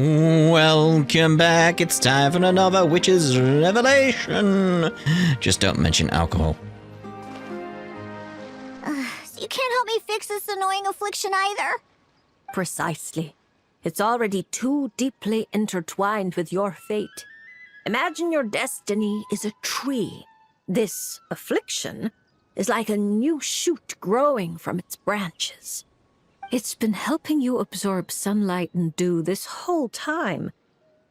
Welcome back. It's time for another Witch's Revelation. Just don't mention alcohol. You can't help me fix this annoying affliction either. Precisely. It's already too deeply intertwined with your fate. Imagine your destiny is a tree. This affliction is like a new shoot growing from its branches. It's been helping you absorb sunlight and dew this whole time.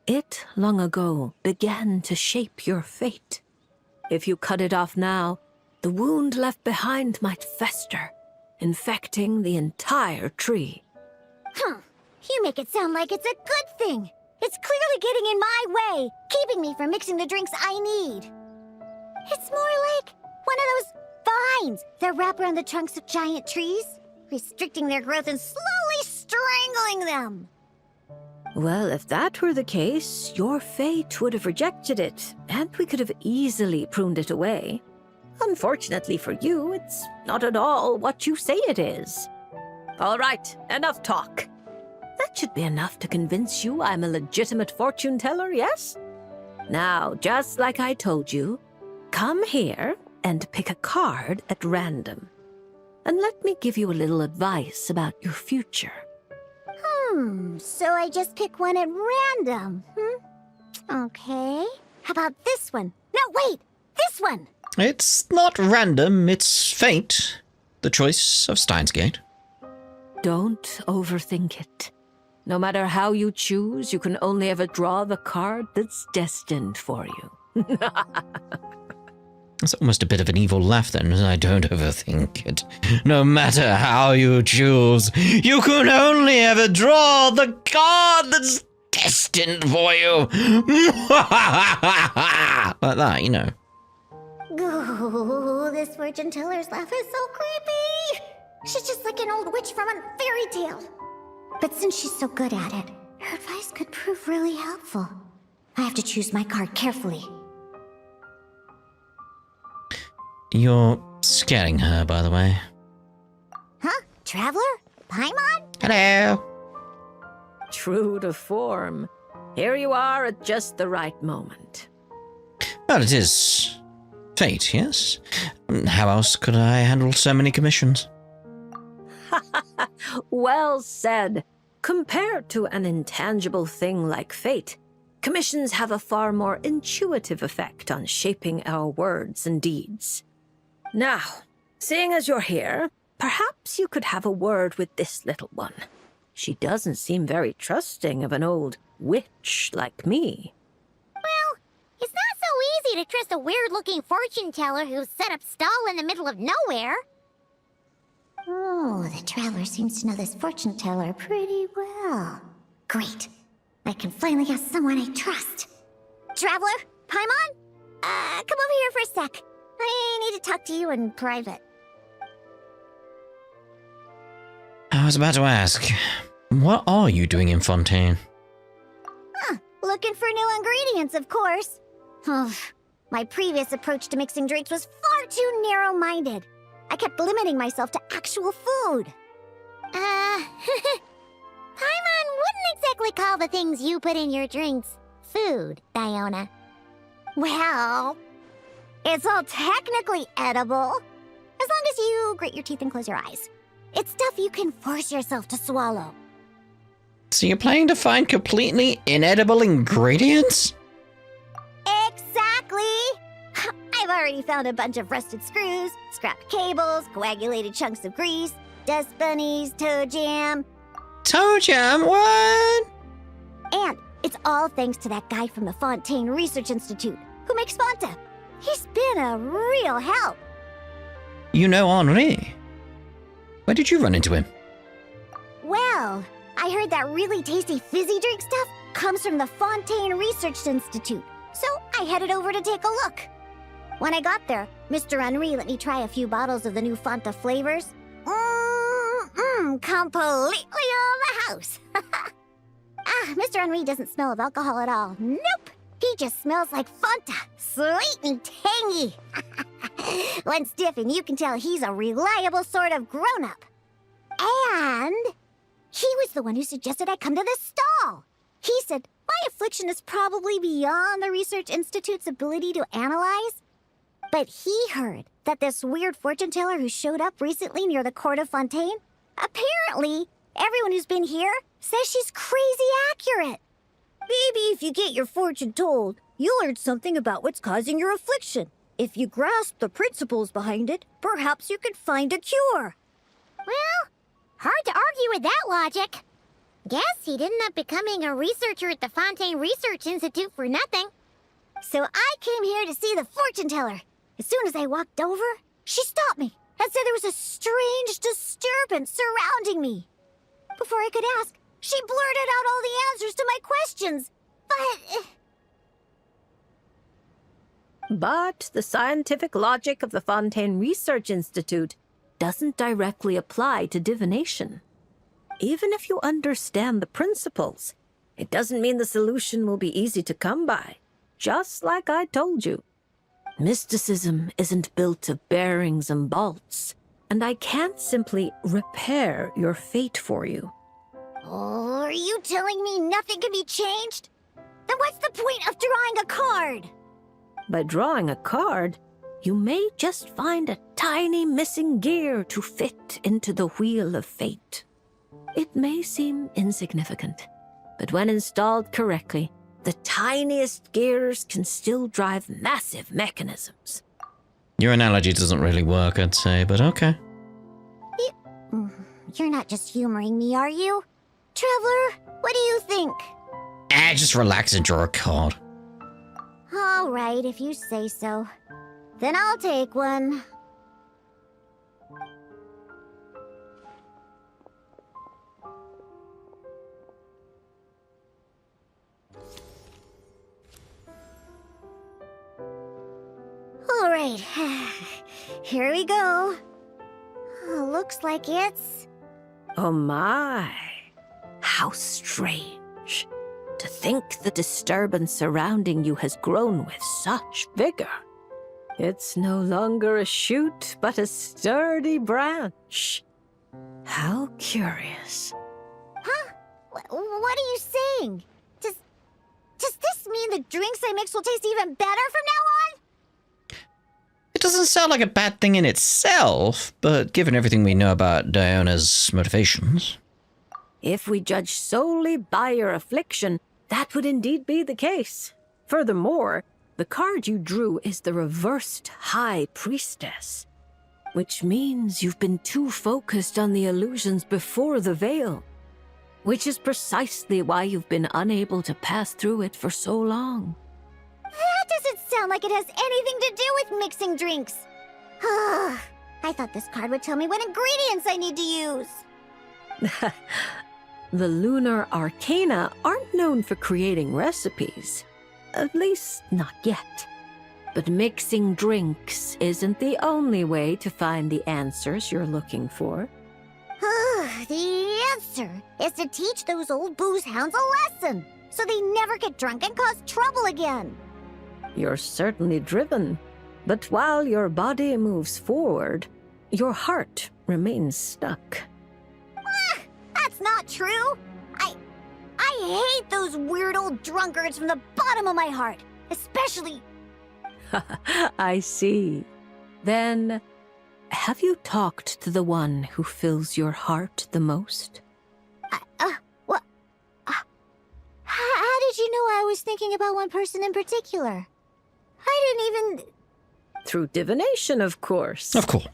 It, long ago, began to shape your fate. If you cut it off now, the wound left behind might fester, infecting the entire tree. You make it sound like it's a good thing. It's clearly getting in my way, keeping me from mixing the drinks I need. It's more like one of those vines that wrap around the trunks of giant trees, restricting their growth and slowly strangling them. Well, if that were the case, your fate would have rejected it, and we could have easily pruned it away. Unfortunately for you, it's not at all what you say it is. All right, enough talk. That should be enough to convince you I'm a legitimate fortune teller, yes? Now, just like I told you, come here and pick a card at random. And let me give you a little advice about your future. So I just pick one at random, Okay. How about this one? No, wait! This one! It's not random, it's fate. The choice of Steins Gate. Don't overthink it. No matter how you choose, you can only ever draw the card that's destined for you. That's almost a bit of an evil laugh then, I don't overthink it. No matter how you choose, you can only ever draw the card that's destined for you. Like that, you know. Ooh, this fortune teller's laugh is so creepy. She's just like an old witch from a fairy tale. But since she's so good at it, her advice could prove really helpful. I have to choose my card carefully. You're scaring her, by the way. Huh? Traveler? Paimon? Hello. True to form. Here you are at just the right moment. Well, it is fate, yes? How else could I handle so many commissions? Well said. Compared to an intangible thing like fate, commissions have a far more intuitive effect on shaping our words and deeds. Now, seeing as you're here, perhaps you could have a word with this little one. She doesn't seem very trusting of an old witch like me. Well, it's not so easy to trust a weird-looking fortune teller who's set up stall in the middle of nowhere. Oh, the traveler seems to know this fortune teller pretty well. Great. I can finally have someone I trust. Traveler? Paimon? Come over here for a sec. I need to talk to you in private. I was about to ask, what are you doing in Fontaine? Looking for new ingredients, of course. My previous approach to mixing drinks was far too narrow-minded. I kept limiting myself to actual food. Paimon wouldn't exactly call the things you put in your drinks food, Diona. Well, it's all technically edible, as long as you grit your teeth and close your eyes. It's stuff you can force yourself to swallow. So you're planning to find completely inedible ingredients? Exactly! I've already found a bunch of rusted screws, scrapped cables, coagulated chunks of grease, dust bunnies, toe jam. Toe jam? What? And it's all thanks to that guy from the Fontaine Research Institute who makes Fanta. He's been a real help. You know Henri. Where did you run into him? Well, I heard that really tasty fizzy drink stuff comes from the Fontaine Research Institute, so I headed over to take a look. When I got there, Mr. Henri let me try a few bottles of the new Fanta flavors. Completely on the house. Mr. Henri doesn't smell of alcohol at all. Nope. He just smells like Fanta. Sweet and tangy. When stiff, and you can tell he's a reliable sort of grown-up. And he was the one who suggested I come to this stall. He He said my affliction is probably beyond the Research Institute's ability to analyze. But he heard that this weird fortune teller who showed up recently near the court of Fontaine, apparently everyone who's been here says she's crazy accurate. Maybe if you get your fortune told, you'll learn something about what's causing your affliction. If you grasp the principles behind it, perhaps you could find a cure. Well, hard to argue with that logic. Guess he didn't end up becoming a researcher at the Fontaine Research Institute for nothing. So I came here to see the fortune teller. As soon as I walked over, she stopped me and said there was a strange disturbance surrounding me. Before I could ask, she blurted out all the answers to my questions. But the scientific logic of the Fontaine Research Institute doesn't directly apply to divination. Even if you understand the principles, it doesn't mean the solution will be easy to come by. Just like I told you. Mysticism isn't built of bearings and bolts, and I can't simply repair your fate for you. Oh, are you telling me nothing can be changed? Then what's the point of drawing a card? By drawing a card, you may just find a tiny missing gear to fit into the wheel of fate. It may seem insignificant, but when installed correctly, the tiniest gears can still drive massive mechanisms. Your analogy doesn't really work, I'd say, but okay. You're not just humoring me, are you? Traveler, what do you think? Just relax and draw a card. All right, if you say so. Then I'll take one. All right, here we go. Looks like it's... Oh my, how strange. To think the disturbance surrounding you has grown with such vigor. It's no longer a shoot, but a sturdy branch. How curious. Huh? What are you saying? Does this mean the drinks I mix will taste even better from now on? It doesn't sound like a bad thing in itself, but given everything we know about Diona's motivations... If we judge solely by your affliction, that would indeed be the case. Furthermore, the card you drew is the reversed High Priestess, which means you've been too focused on the illusions before the veil, which is precisely why you've been unable to pass through it for so long. That doesn't sound like it has anything to do with mixing drinks. I thought this card would tell me what ingredients I need to use. The lunar arcana aren't known for creating recipes. At least, not yet. But mixing drinks isn't the only way to find the answers you're looking for. The answer is to teach those old booze hounds a lesson, so they never get drunk and cause trouble again. You're certainly driven, but while your body moves forward, your heart remains stuck. That's not true. I hate those weird old drunkards from the bottom of my heart, especially... I see. Then, have you talked to the one who fills your heart the most? What? How did you know I was thinking about one person in particular? I didn't even... Through divination, of course. Of course.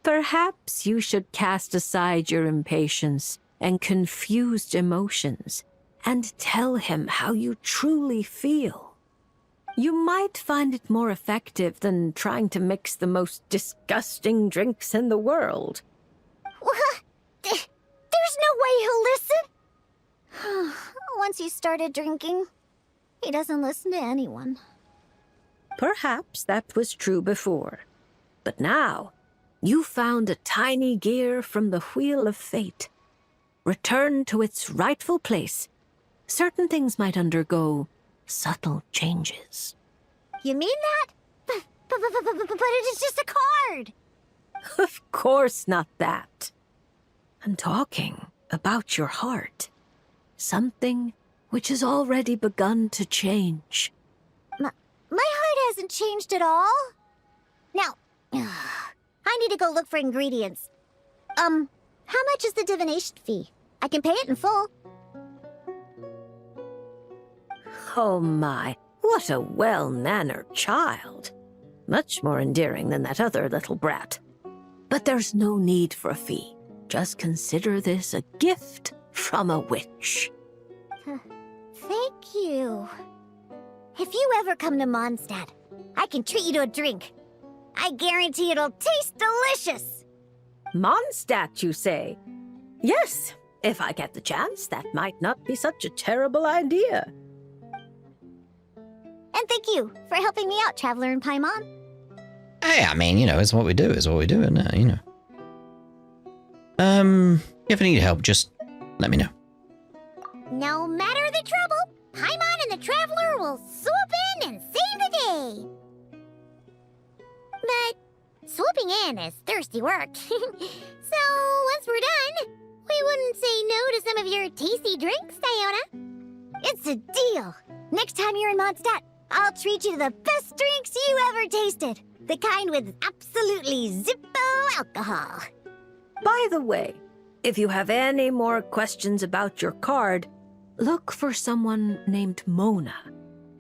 Perhaps you should cast aside your impatience and confused emotions and tell him how you truly feel. You might find it more effective than trying to mix the most disgusting drinks in the world. What? There's no way he'll listen. Once he started drinking, he doesn't listen to anyone. Perhaps that was true before. But now, you found a tiny gear from the Wheel of Fate. Return to its rightful place. Certain things might undergo subtle changes. You mean that? But it is just a card. Of course not that. I'm talking about your heart. something which has already begun to change. My heart hasn't changed at all. Now, I need to go look for ingredients. How much is the divination fee? I can pay it in full. Oh my, what a well-mannered child. Much more endearing than that other little brat. But there's no need for a fee. Just consider this a gift from a witch. Thank you. If you ever come to Mondstadt, I can treat you to a drink. I guarantee it'll taste delicious. Mondstadt, you say? Yes, if I get the chance, that might not be such a terrible idea. And thank you for helping me out, Traveler in Paimon. Hey, I mean, it's what we do, isn't it, If you ever need help, just let me know. No matter the trouble, Paimon and the Traveler will swoop in and save the day. But swooping in is thirsty work. So once we're done, we wouldn't say no to some of your tasty drinks, Diona. It's a deal. Next time you're in Mondstadt, I'll treat you to the best drinks you ever tasted. The kind with absolutely zippo alcohol. By the way, if you have any more questions about your card, look for someone named Mona.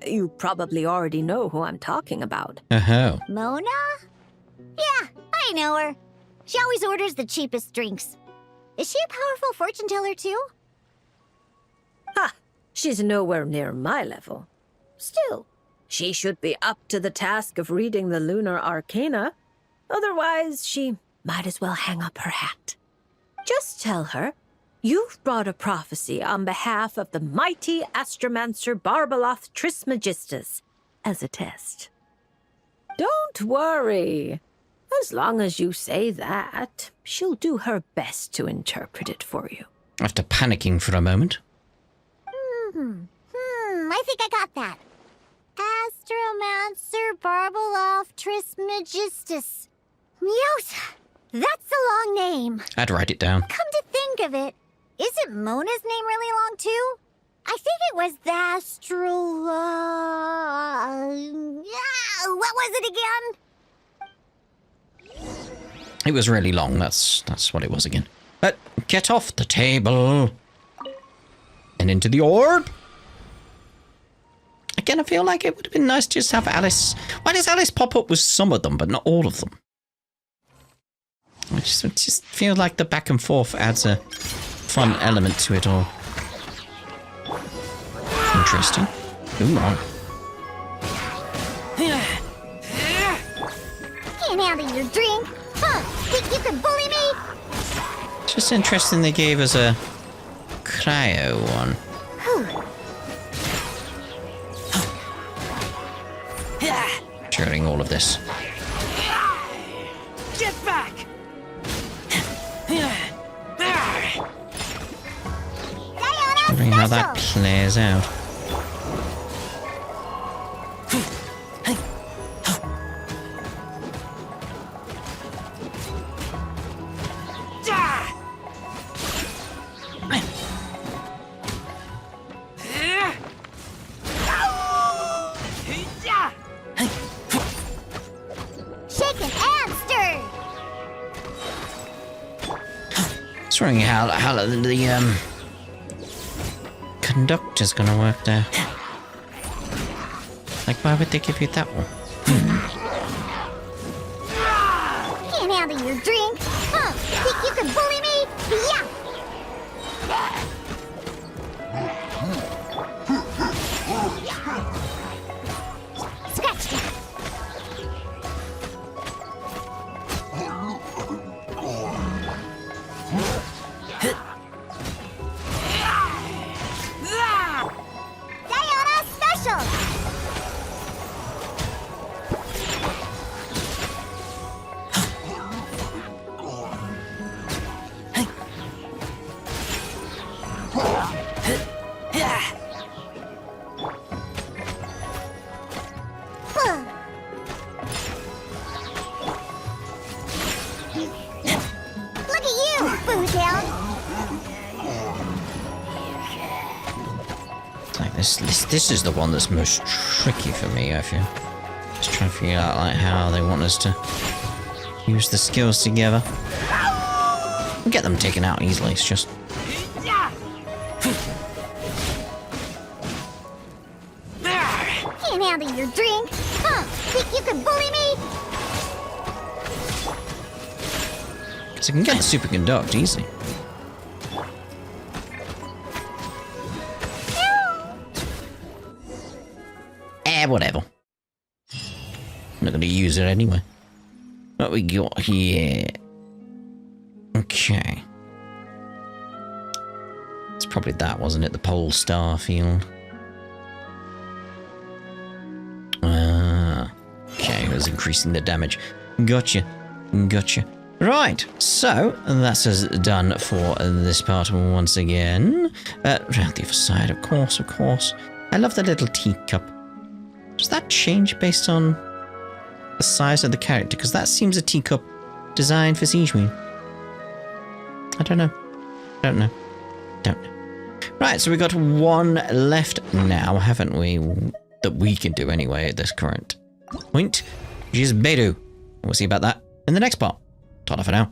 You probably already know who I'm talking about. Oh. Mona? Yeah, I know her. She always orders the cheapest drinks. Is she a powerful fortune teller too? Ha! She's nowhere near my level. Still, she should be up to the task of reading the lunar arcana. Otherwise, she might as well hang up her hat. Just tell her you've brought a prophecy on behalf of the mighty astromancer Barbaloth Trismegistus as a test. Don't worry. As long as you say that, she'll do her best to interpret it for you. After panicking for a moment. I think I got that. Astromancer Barbaloth Trismegistus. Yos! That's a long name. I'd write it down. Come to think of it, isn't Mona's name really long too? I think it was the what was it again? It was really long, that's what it was again. But get off the table. And into the orb. Again, I feel like it would have been nice to just have Alice. Why does Alice pop up with some of them, but not all of them? I just feel like the back and forth adds a fun element to it all. Interesting. Ooh, wow. Can't handle your drink. Huh? Think you can bully me? It's just interesting they gave us a cryo one. During all of this. Get back! Wondering how that plays out. Just wondering how the conductor's gonna work there. Like, why would they give you that one? Can't handle your drink? Huh? Think you can bully me? Yeah! Scratch that! Diona Special! Like this is the one that's most tricky for me, I feel. Just trying to figure out like how they want us to use the skills together. We'll get them taken out easily, it's just... Can't handle your drink? Huh? Think you can bully me? Because I can get the superconduct easily. Whatever. I'm not gonna use it anyway. What we got here? Okay. It's probably that, wasn't it? The pole star field. Okay, it was increasing the damage. Gotcha. Gotcha. Right, so that's us done for this part once again. Round the other side, of course, of course. I love the little teacup. Does that change based on the size of the character? Because that seems a teacup designed for Snezhnaya. I don't know. Don't know. Don't know. Right, so we got one left now, haven't we? That we can do anyway at this current point. Which is Beidou. We'll see about that in the next part. Ta-da for now.